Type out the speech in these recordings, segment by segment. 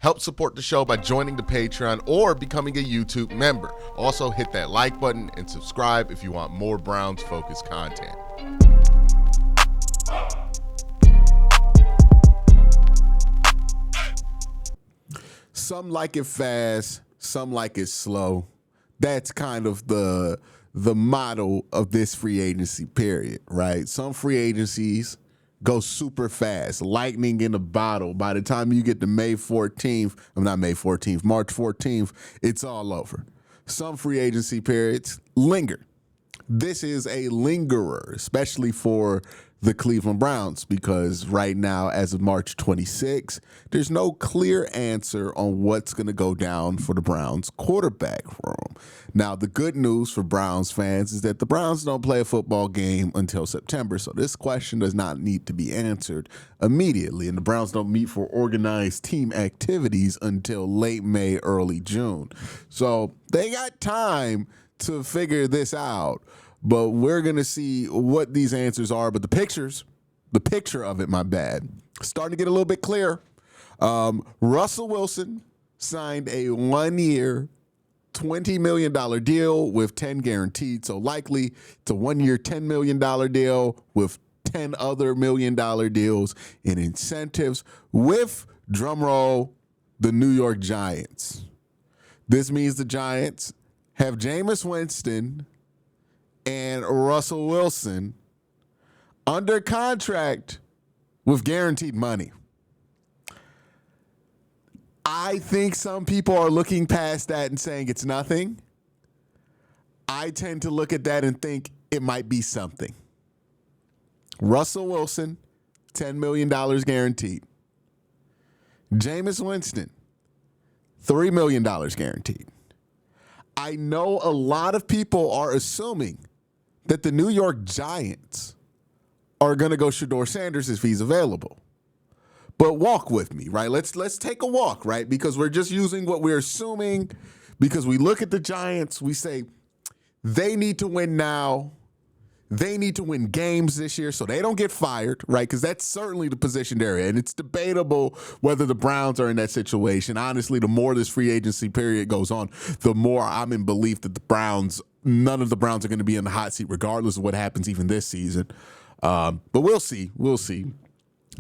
Help support the show by joining the Patreon or becoming a YouTube member. Also, hit that like button and subscribe if you want more Browns-focused content. Some like it fast, some like it slow. That's kind of the model of this free agency period, right? Some free agencies go super fast, lightning in a bottle. By the time you get to March 14th, it's all over. Some free agency periods linger. This is a lingerer, especially for the Cleveland Browns, because right now, as of March 26, there's no clear answer on what's going to go down for the Browns quarterback room. Now, the good news for Browns fans is that the Browns don't play a football game until September, so this question does not need to be answered immediately, and the Browns don't meet for organized team activities until late May, early June. So they got time to figure this out. But we're going to see what these answers are. But the picture of it, starting to get a little bit clearer. Russell Wilson signed a 1-year, $20 million deal with 10 guaranteed. So likely it's a 1-year, $10 million deal with 10 other $1 million deals in incentives with, drumroll, the New York Giants. This means the Giants have Jameis Winston and Russell Wilson under contract with guaranteed money. I think some people are looking past that and saying it's nothing. I tend to look at that and think it might be something. Russell Wilson, $10 million guaranteed. Jameis Winston, $3 million guaranteed. I know a lot of people are assuming that the New York Giants are going to go Shedeur Sanders if he's available. But walk with me, right? Let's take a walk, right? Because we're just using what we're assuming, because we look at the Giants, we say they need to win now. They need to win games this year so they don't get fired, right? Because that's certainly the position they're in. It's debatable whether the Browns are in that situation. Honestly, the more this free agency period goes on, the more I'm in belief that none of the Browns are going to be in the hot seat regardless of what happens even this season. But we'll see. We'll see.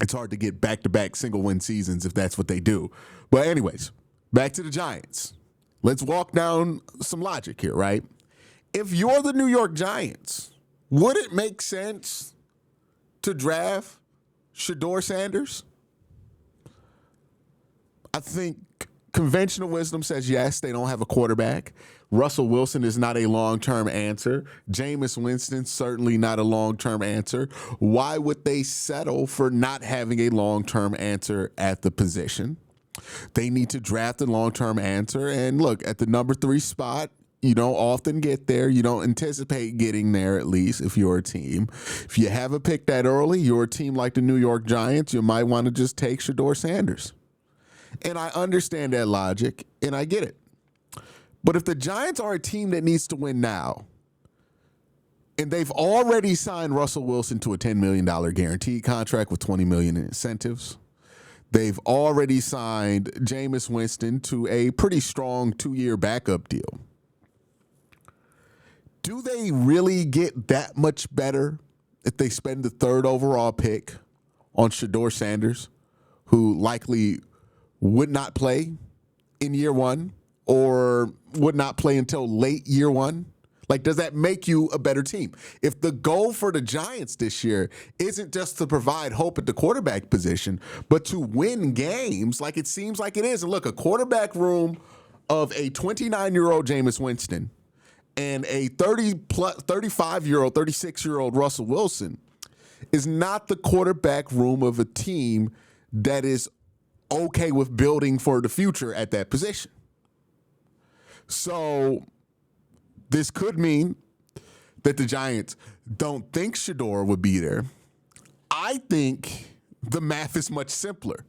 It's hard to get back-to-back single-win seasons if that's what they do. But anyways, back to the Giants. Let's walk down some logic here, right? If you're the New York Giants, would it make sense to draft Shedeur Sanders? I think conventional wisdom says yes, they don't have a quarterback. Russell Wilson is not a long-term answer. Jameis Winston, certainly not a long-term answer. Why would they settle for not having a long-term answer at the position? They need to draft a long-term answer. And look, at the number 3 spot, you don't often get there. You don't anticipate getting there, at least, if you're a team. If you haven't picked that early, you're a team like the New York Giants, you might want to just take Shedeur Sanders. And I understand that logic, and I get it. But if the Giants are a team that needs to win now, and they've already signed Russell Wilson to a $10 million guaranteed contract with $20 million in incentives, they've already signed Jameis Winston to a pretty strong 2-year backup deal. Do they really get that much better if they spend the 3rd overall pick on Shedeur Sanders, who likely would not play in year 1 or would not play until late year 1? Like, does that make you a better team? If the goal for the Giants this year isn't just to provide hope at the quarterback position, but to win games like it seems like it is. And look, a quarterback room of a 29-year-old Jameis Winston and a 35-year-old, 36-year-old Russell Wilson is not the quarterback room of a team that is okay with building for the future at that position. So this could mean that the Giants don't think Shedeur would be there. I think the math is much simpler.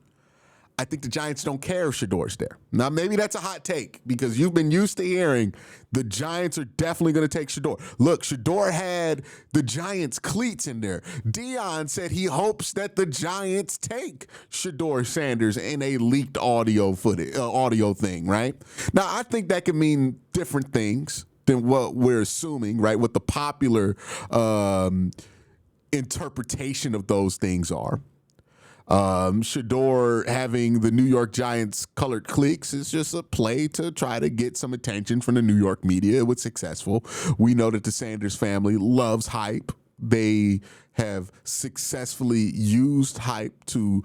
I think the Giants don't care if Shador's there. Now, maybe that's a hot take because you've been used to hearing the Giants are definitely going to take Shador. Look, Shador had the Giants cleats in there. Dion said he hopes that the Giants take Shador Sanders in a leaked audio thing, right? Now, I think that can mean different things than what we're assuming, right? What the popular interpretation of those things are. Shador having the New York Giants colored cliques is just a play to try to get some attention from the New York media. It was successful. We know that the Sanders family loves hype. They have successfully used hype to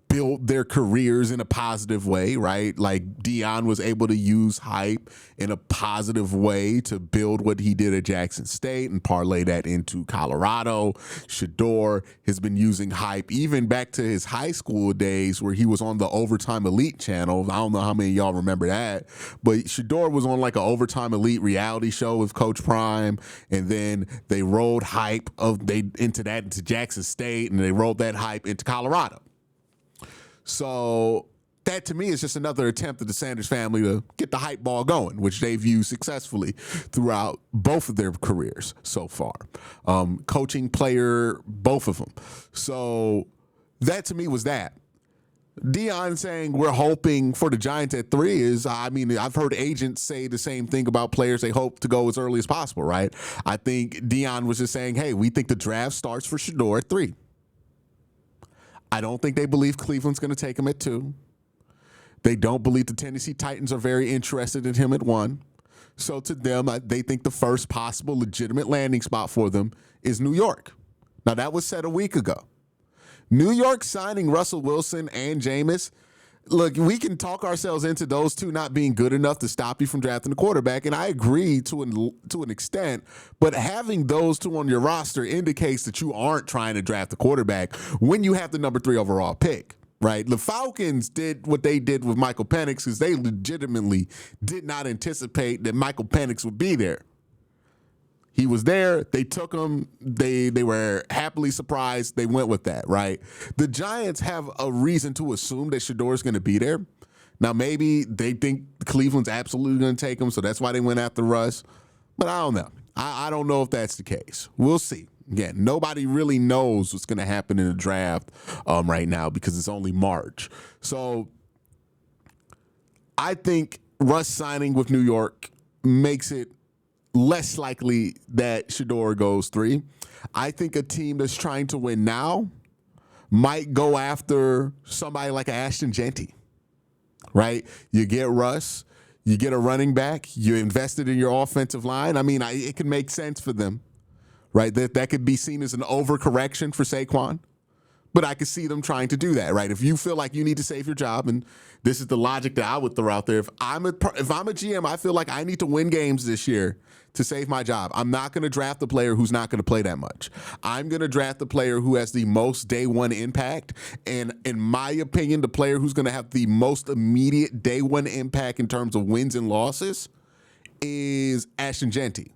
build their careers in a positive way, right? Like Dion was able to use hype in a positive way to build what he did at Jackson State and parlay that into Colorado. Shador has been using hype even back to his high school days where he was on the Overtime Elite channel. I don't know how many of y'all remember that, but Shador was on like an Overtime Elite reality show with Coach Prime, and then they rolled hype into Jackson State, and they rolled that hype into Colorado. So that to me is just another attempt of the Sanders family to get the hype ball going, which they've used successfully throughout both of their careers so far. Coaching, player, both of them. So that to me was that. Dion saying we're hoping for the Giants at 3 is, I mean, I've heard agents say the same thing about players they hope to go as early as possible, right? I think Dion was just saying, hey, we think the draft starts for Shador at 3. I don't think they believe Cleveland's going to take him at 2. They don't believe the Tennessee Titans are very interested in him at 1. So to them, they think the first possible legitimate landing spot for them is New York. Now, that was said a week ago. New York signing Russell Wilson and Jameis, look, we can talk ourselves into those two not being good enough to stop you from drafting a quarterback, and I agree to an extent, but having those two on your roster indicates that you aren't trying to draft a quarterback when you have the number 3 overall pick, right? The Falcons did what they did with Michael Penix because they legitimately did not anticipate that Michael Penix would be there. He was there. They took him. They were happily surprised. They went with that, right? The Giants have a reason to assume that Shador's going to be there. Now, maybe they think Cleveland's absolutely going to take him, so that's why they went after Russ. But I don't know. I don't know if that's the case. We'll see. Again, nobody really knows what's going to happen in the draft right now because it's only March. So I think Russ signing with New York makes it less likely that Shador goes 3. I think a team that's trying to win now might go after somebody like Ashton Jeanty, right? You get Russ, you get a running back, you invested in your offensive line. I mean, it can make sense for them, right? That could be seen as an overcorrection for Saquon. But I could see them trying to do that, right? If you feel like you need to save your job, and this is the logic that I would throw out there. If I'm a GM, I feel like I need to win games this year to save my job. I'm not going to draft a player who's not going to play that much. I'm going to draft the player who has the most day one impact. And in my opinion, the player who's going to have the most immediate day one impact in terms of wins and losses is Ashton Jeanty.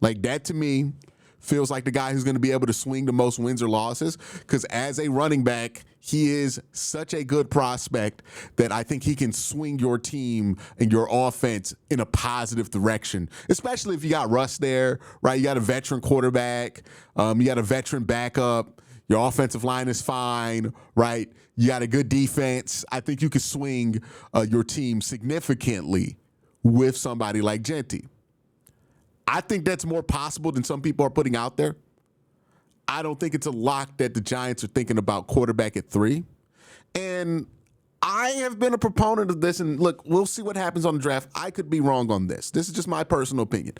Like that to me feels like the guy who's going to be able to swing the most wins or losses because as a running back, he is such a good prospect that I think he can swing your team and your offense in a positive direction, especially if you got Russ there, right? You got a veteran quarterback. You got a veteran backup. Your offensive line is fine, right? You got a good defense. I think you could swing your team significantly with somebody like Jeanty. I think that's more possible than some people are putting out there. I don't think it's a lock that the Giants are thinking about quarterback at 3. And I have been a proponent of this, and look, we'll see what happens on the draft. I could be wrong on this. This is just my personal opinion.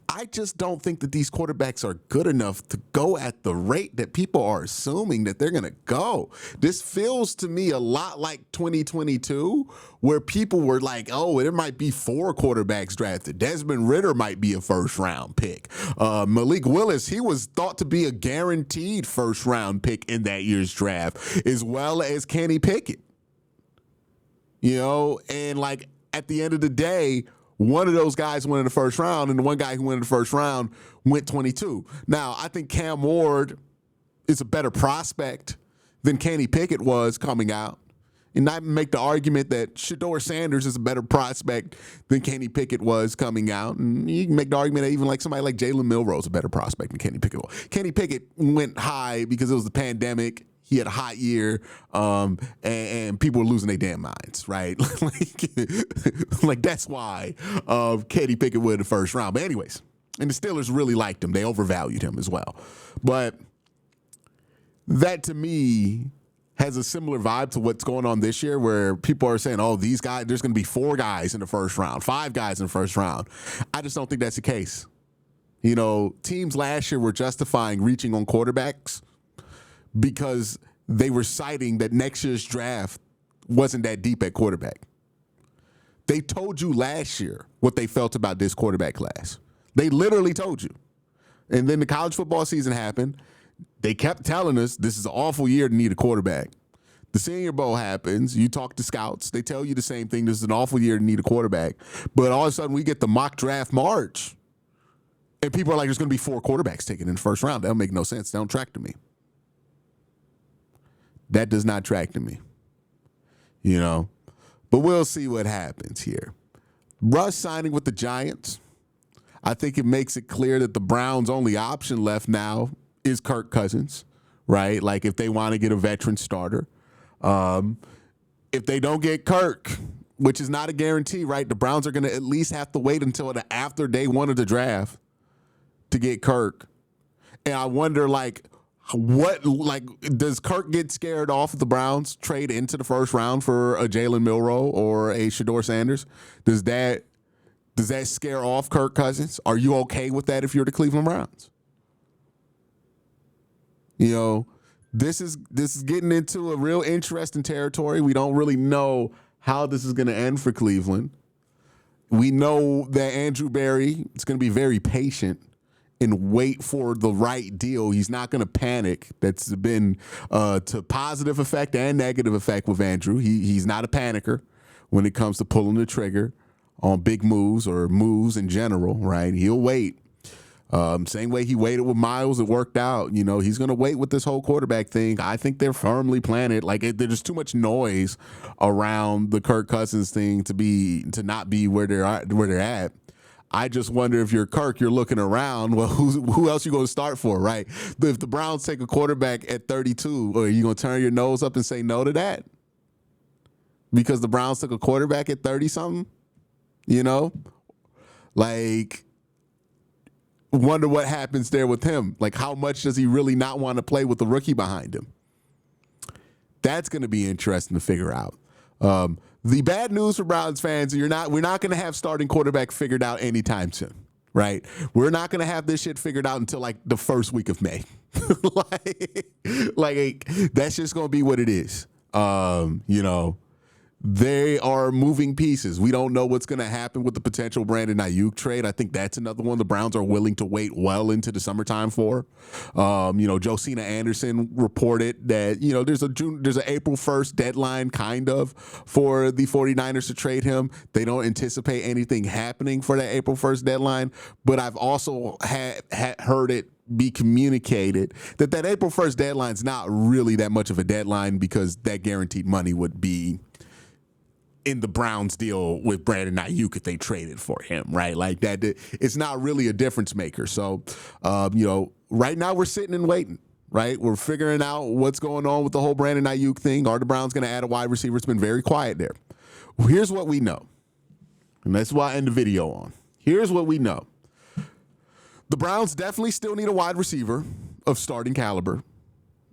I just don't think that these quarterbacks are good enough to go at the rate that people are assuming that they're going to go. This feels to me a lot like 2022, where people were like, oh, there might be 4 quarterbacks drafted. Desmond Ridder might be a first-round pick. Malik Willis, he was thought to be a guaranteed first-round pick in that year's draft, as well as Kenny Pickett. You know, and like at the end of the day, one of those guys went in the first round, and the one guy who went in the first round went 22. Now, I think Cam Ward is a better prospect than Kenny Pickett was coming out. and not make the argument that Shedeur Sanders is a better prospect than Kenny Pickett was coming out. And you can make the argument that even like somebody like Jalen Milroe is a better prospect than Kenny Pickett was. Kenny Pickett went high because it was the pandemic. He had a hot year, and people were losing their damn minds, right? like that's why Kenny Pickett went in the first round. But anyways, and the Steelers really liked him. They overvalued him as well. But that to me has a similar vibe to what's going on this year, where people are saying, oh, these guys, there's going to be 4 guys in the first round, 5 guys in the first round. I just don't think that's the case. You know, teams last year were justifying reaching on quarterbacks because they were citing that next year's draft wasn't that deep at quarterback. They told you last year what they felt about this quarterback class. They literally told you. And then the college football season happened. They kept telling us this is an awful year to need a quarterback. The Senior Bowl happens. You talk to scouts. They tell you the same thing. This is an awful year to need a quarterback. But all of a sudden, we get the mock draft March, and people are like, there's going to be 4 quarterbacks taken in the first round. That don't make no sense. That don't track to me. That does not track to me. You know? But we'll see what happens here. Russ signing with the Giants. I think it makes it clear that the Browns' only option left now is Kirk Cousins, right? Like if they want to get a veteran starter. If they don't get Kirk, which is not a guarantee, right? The Browns are going to at least have to wait until after day 1 of the draft to get Kirk. And I wonder, does Kirk get scared off if the Browns trade into the first round for a Jalen Milroe or a Shedeur Sanders? Does that scare off Kirk Cousins? Are you okay with that if you're the Cleveland Browns? You know, this is getting into a real interesting territory. We don't really know how this is going to end for Cleveland. We know that Andrew Berry is going to be very patient and wait for the right deal. He's not going to panic. That's been to positive effect and negative effect with Andrew. He's not a panicker when it comes to pulling the trigger on big moves or moves in general, right? He'll wait. Same way he waited with Miles, it worked out. You know, he's going to wait with this whole quarterback thing. I think they're firmly planted. There's too much noise around the Kirk Cousins thing to not be where they're at. I just wonder if you're Kirk, you're looking around. Well, who else you going to start for, right? If the Browns take a quarterback at 32, are you going to turn your nose up and say no to that? Because the Browns took a quarterback at 30-something? You know? Wonder what happens there with him. How much does he really not want to play with the rookie behind him? That's going to be interesting to figure out. The bad news for Browns fans, we're not going to have starting quarterback figured out anytime soon, right? We're not going to have this shit figured out until the first week of May. That's just going to be what it is. You know, they are moving pieces. We don't know what's going to happen with the potential Brandon Ayuk trade. I think that's another one the Browns are willing to wait well into the summertime for. Josina Anderson reported that, there's an April 1st deadline kind of for the 49ers to trade him. They don't anticipate anything happening for that April 1st deadline. But I've also heard it be communicated that April 1st deadline is not really that much of a deadline because that guaranteed money would be in the Browns deal with Brandon Ayuk if they traded for him, right? It's not really a difference maker. So, right now we're sitting and waiting, right? We're figuring out what's going on with the whole Brandon Ayuk thing. Are the Browns going to add a wide receiver? It's been very quiet there. Here's what we know, and that's why I end the video on. Here's what we know. The Browns definitely still need a wide receiver of starting caliber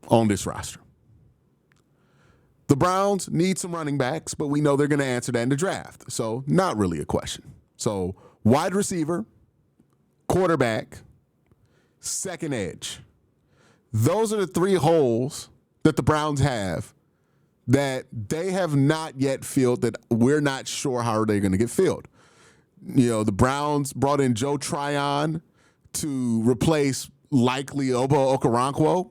on this roster. The Browns need some running backs, but we know they're going to answer that in the draft. So not really a question. So wide receiver, quarterback, second edge. Those are the 3 holes that the Browns have that they have not yet filled, that we're not sure how they're going to get filled. The Browns brought in Joe Tryon to replace likely Obo Okoronkwo,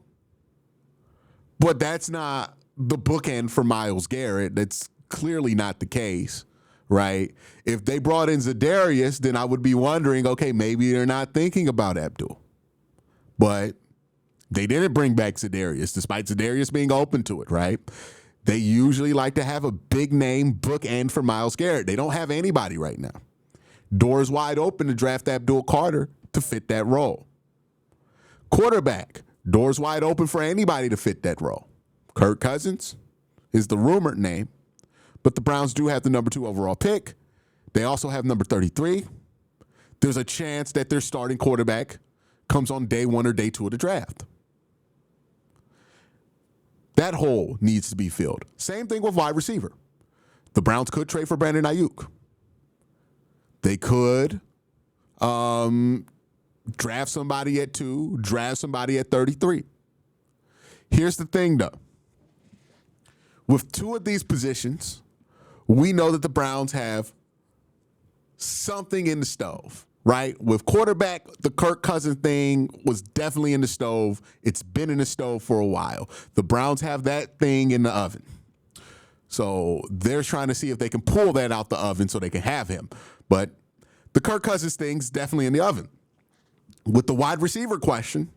but that's not the bookend for Myles Garrett. That's clearly not the case, right? If they brought in Za'Darius, then I would be wondering, okay, maybe they're not thinking about Abdul. But they didn't bring back Za'Darius, despite Za'Darius being open to it, right? They usually like to have a big name bookend for Myles Garrett. They don't have anybody right now. Doors wide open to draft Abdul Carter to fit that role. Quarterback, doors wide open for anybody to fit that role. Kirk Cousins is the rumored name, but the Browns do have the number 2 overall pick. They also have number 33. There's a chance that their starting quarterback comes on day 1 or day 2 of the draft. That hole needs to be filled. Same thing with wide receiver. The Browns could trade for Brandon Ayuk. They could draft somebody at 2, draft somebody at 33. Here's the thing, though. With 2 of these positions, we know that the Browns have something in the stove, right? With quarterback, the Kirk Cousins thing was definitely in the stove. It's been in the stove for a while. The Browns have that thing in the oven. So they're trying to see if they can pull that out the oven so they can have him. But the Kirk Cousins thing's definitely in the oven. With the wide receiver question,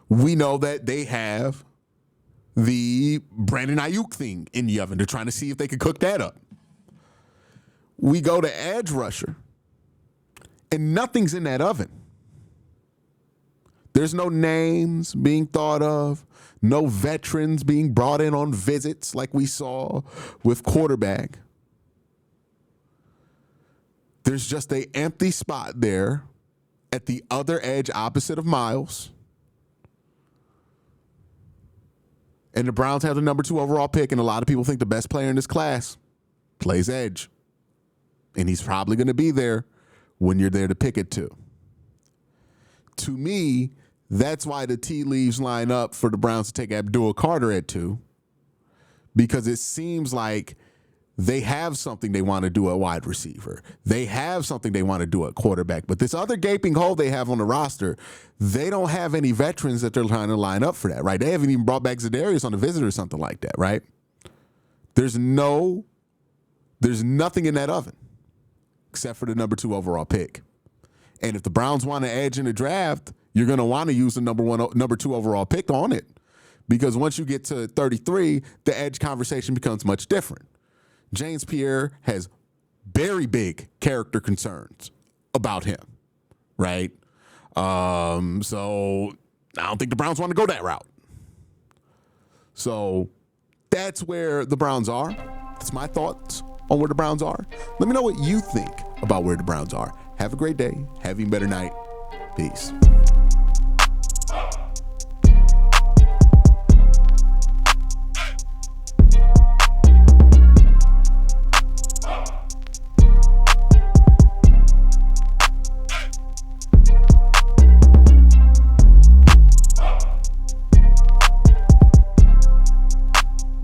we know that they have the Brandon Ayuk thing in the oven. They're trying to see if they can cook that up. We go to edge rusher, and nothing's in that oven. There's no names being thought of, no veterans being brought in on visits like we saw with quarterback. There's just an empty spot there at the other edge opposite of Myles. And the Browns have the number 2 overall pick, and a lot of people think the best player in this class plays edge. And he's probably going to be there when you're there to pick it to. To me, that's why the tea leaves line up for the Browns to take Abdul Carter at 2, because it seems like they have something they want to do at wide receiver. They have something they want to do at quarterback. But this other gaping hole they have on the roster, they don't have any veterans that they're trying to line up for that, right? They haven't even brought back Za'Darius on a visit or something like that, right? There's nothing in that oven except for the number 2 overall pick. And if the Browns want to edge in the draft, you're going to want to use the number 2 overall pick on it, because once you get to 33, the edge conversation becomes much different. James Pierre has very big character concerns about him, right? So I don't think the Browns want to go that route. So that's where the Browns are. That's my thoughts on where the Browns are. Let me know what you think about where the Browns are. Have a great day. Have an even better night. Peace.